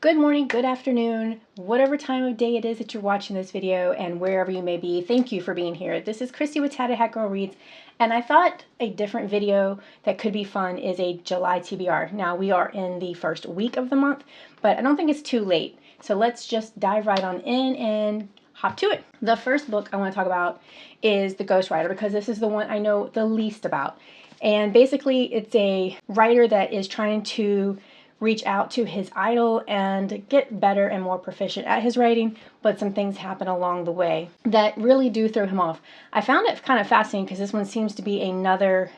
Good morning, good afternoon, whatever time of day it is that you're watching this video and wherever you may be, thank you for being here. This is Christy with Tatted Hat Girl Reads, and I thought a different video that could be fun is a July TBR. Now we are in the first week of the month, but I don't think it's too late. So let's just dive right on in and hop to it. The first book I want to talk about is The Ghostwriter because this is the one I know the least about. And basically it's a writer that is trying to reach out to his idol and get better and more proficient at his writing, but some things happen along the way that really do throw him off. I found it kind of fascinating because this one seems to be another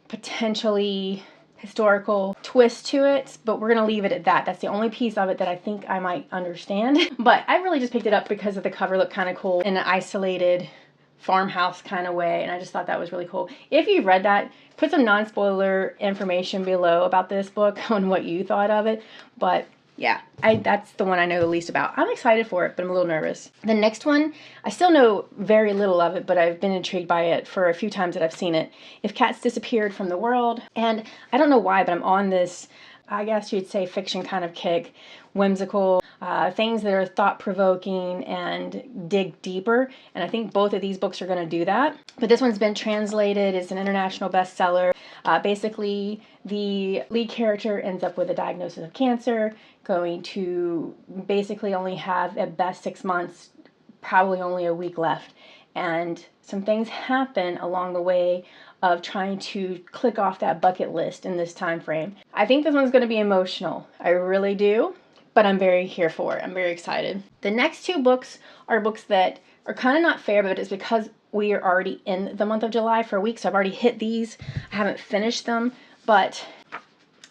potentially historical twist to it, but we're going to leave it at that. That's the only piece of it that I think I might understand. But I really just picked it up because of the cover looked kind of cool in an isolated farmhouse kind of way, and I just thought that was really cool. If you've read that, put some non-spoiler information below about this book on what you thought of it. But yeah, that's the one I know the least about. I'm excited for it, but I'm a little nervous. The next one, I still know very little of it, but I've been intrigued by it for a few times that I've seen it. If Cats Disappeared from the World, and I don't know why, but I'm on this, I guess you'd say, fiction kind of kick, whimsical, things that are thought-provoking and dig deeper, and I think both of these books are going to do that. But this one's been translated, it's an international bestseller. Basically, the lead character ends up with a diagnosis of cancer, going to basically only have at best 6 months, probably only a week left, and some things happen along the way of trying to click off that bucket list in this time frame. I think this one's going to be emotional. I really do. But I'm very here for it. I'm very excited. The next two books are books that are kind of not fair, but it's because we are already in the month of July for a week, so I've already hit these. I haven't finished them, but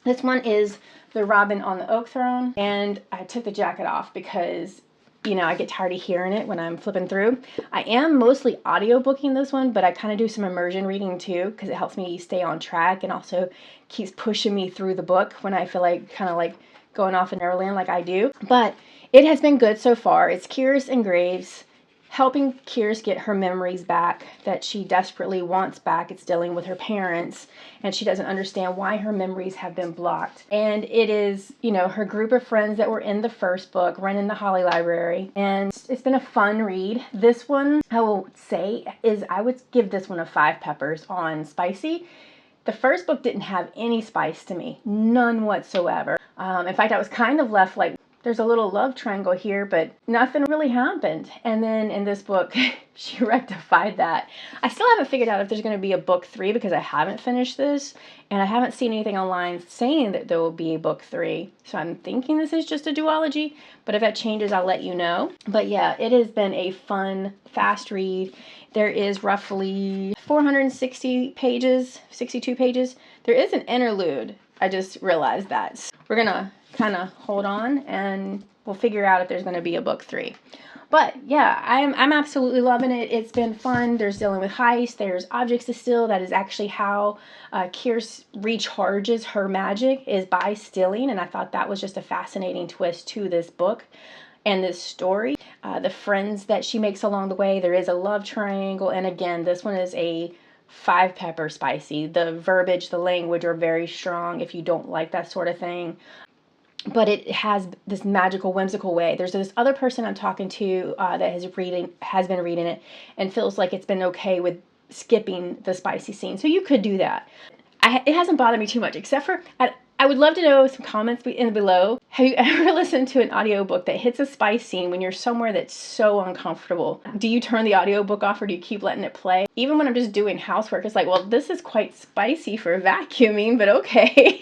this one is The Robin on the Oak Throne, and I took the jacket off because, you know, I get tired of hearing it when I'm flipping through. I am mostly audiobooking this one, but I kind of do some immersion reading too because it helps me stay on track and also keeps pushing me through the book when I feel like kind of like going off in Neverland like I do. But it has been good so far. It's Kierse and Graves, helping Kierse get her memories back that she desperately wants back. It's dealing with her parents, and she doesn't understand why her memories have been blocked. And it is, you know, her group of friends that were in the first book, running the Holly Library, and it's been a fun read. This one, I will say, is I would give this one a 5 peppers on spicy. The first book didn't have any spice to me, none whatsoever. In fact, I was kind of left like, there's a little love triangle here, but nothing really happened. And then in this book, she rectified that. I still haven't figured out if there's going to be a book 3 because I haven't finished this, and I haven't seen anything online saying that there will be a book 3. So I'm thinking this is just a duology, but if that changes, I'll let you know. But yeah, it has been a fun, fast read. There is roughly 460 pages, 62 pages. There is an interlude. I just realized that. We're going to kind of hold on and we'll figure out if there's going to be a book 3. But yeah, I'm absolutely loving it. It's been fun. There's dealing with heist. There's objects to steal. That is actually how Kierse recharges her magic, is by stealing. And I thought that was just a fascinating twist to this book and this story. The friends that she makes along the way, there is a love triangle. And again, this one is a 5 pepper spicy. The verbiage, the language are very strong if you don't like that sort of thing. But it has this magical, whimsical way. There's this other person I'm talking to that has been reading it and feels like it's been okay with skipping the spicy scene. So you could do that. It hasn't bothered me too much, except for I would love to know some comments in below. Have you ever listened to an audiobook that hits a spice scene when you're somewhere that's so uncomfortable? Do you turn the audiobook off or do you keep letting it play? Even when I'm just doing housework, it's like, well, this is quite spicy for vacuuming, but okay.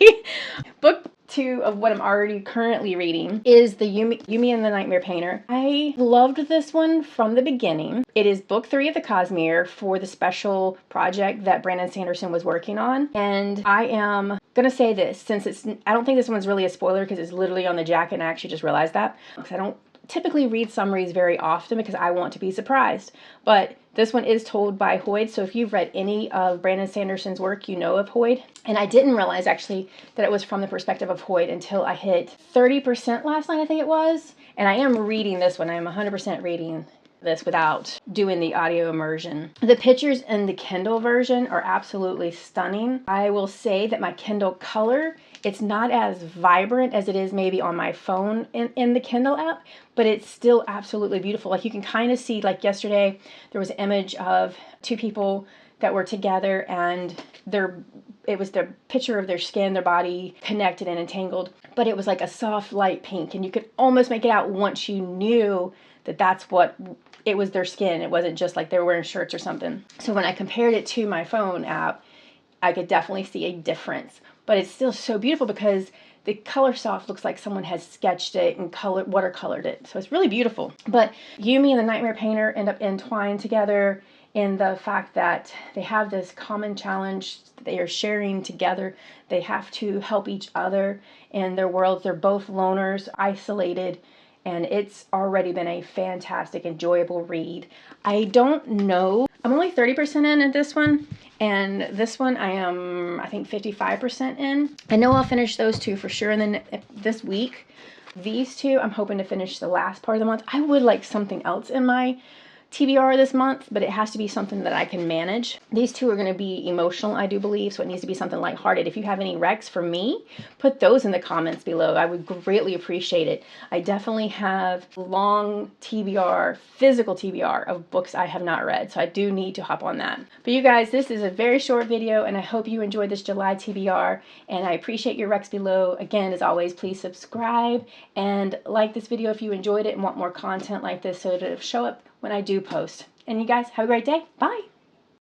Book 2 of what I'm already currently reading is the Yumi and the Nightmare Painter. I loved this one from the beginning. It is book 3 of the Cosmere for the special project that Brandon Sanderson was working on. And I am gonna say this, since I don't think this one's really a spoiler because it's literally on the jacket, and I actually just realized that because I don't typically read summaries very often because I want to be surprised. But this one is told by Hoid, so if you've read any of Brandon Sanderson's work, you know of Hoid. And I didn't realize actually that it was from the perspective of Hoid until I hit 30% last night, I think it was. And I am reading this one. I am 100% reading this without doing the audio immersion. The pictures in the Kindle version are absolutely stunning. I will say that my Kindle color It's not as vibrant as it is maybe on my phone in the Kindle app, but it's still absolutely beautiful. Like you can kind of see, like yesterday, there was an image of two people that were together, and it was the picture of their skin, their body connected and entangled, but it was like a soft light pink, and you could almost make it out once you knew that that's what it was, their skin. It wasn't just like they were wearing shirts or something. So when I compared it to my phone app, I could definitely see a difference, but it's still so beautiful because the color soft looks like someone has sketched it and watercolored it. So it's really beautiful. But Yumi and the Nightmare Painter end up entwined together in the fact that they have this common challenge that they are sharing together. They have to help each other in their worlds. They're both loners, isolated, and it's already been a fantastic, enjoyable read. I don't know. I'm only 30% in at this one, and this one I am, I think, 55% in. I know I'll finish those two for sure, and then this week, these two, I'm hoping to finish the last part of the month. I would like something else in my TBR this month, but it has to be something that I can manage. These two are going to be emotional, I do believe, so it needs to be something lighthearted. If you have any recs for me, put those in the comments below. I would greatly appreciate it. I definitely have long TBR, physical TBR of books I have not read, so I do need to hop on that. But you guys, this is a very short video, and I hope you enjoyed this July TBR, and I appreciate your recs below. Again, as always, please subscribe and like this video if you enjoyed it and want more content like this so it'll show up when I do post. And you guys have a great day. Bye.